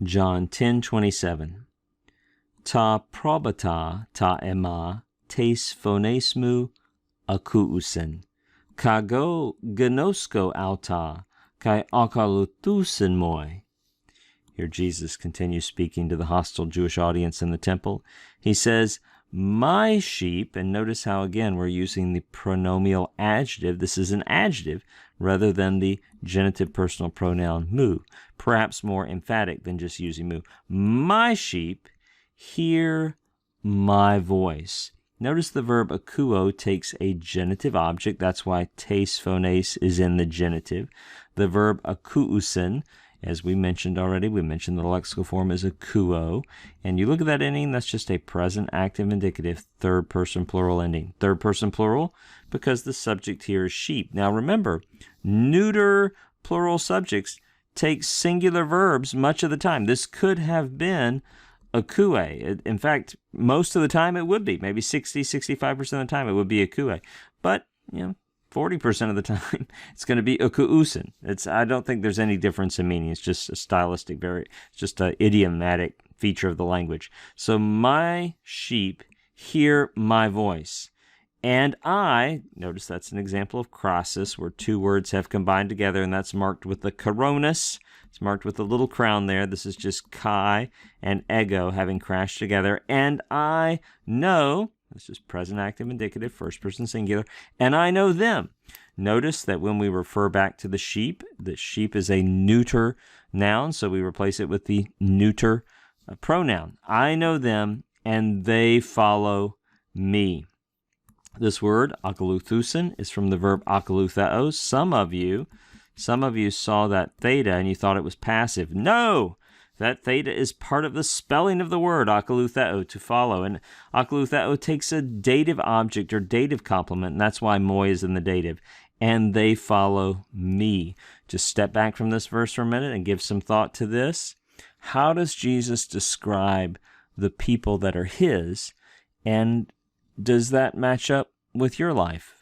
John 10:27. Ta probata ta ema tes phonesmu akuusen. Kago gnosko auta kai akalutusen moi. Here Jesus continues speaking to the hostile Jewish audience in the temple. He says, my sheep, and notice how again we're using the pronominal adjective. This is an adjective rather than the genitive personal pronoun mu, perhaps more emphatic than just using mu. My sheep hear my voice. Notice the verb akuo takes a genitive object. That's why tes phones is in the genitive. The verb akuusen, as we mentioned already, we mentioned the lexical form is akuo. And you look at that ending, that's just a present active indicative third person plural ending. Third person plural because the subject here is sheep. Now remember, neuter plural subjects take singular verbs much of the time. This could have been akue. In fact, most of the time it would be. Maybe 65% of the time it would be akue. But, 40% of the time it's going to be akuusen. I don't think there's any difference in meaning. It's just a stylistic it's just an idiomatic feature of the language. So my sheep hear my voice. And I, notice that's an example of crassus, where two words have combined together, and that's marked with the coronis. It's marked with a little crown there. This is just kai and ego having crashed together. And I know, this is present active indicative, first person singular, and I know them. Notice that when we refer back to the sheep is a neuter noun, so we replace it with the neuter pronoun. I know them, and they follow me. This word, akaluthusen, is from the verb akalutheos. Some of you saw that theta and you thought it was passive. No! That theta is part of the spelling of the word akalutheo, to follow. And akalutheo takes a dative object or dative complement, and that's why moi is in the dative. And they follow me. Just step back from this verse for a minute and give some thought to this. How does Jesus describe the people that are his? And does that match up with your life?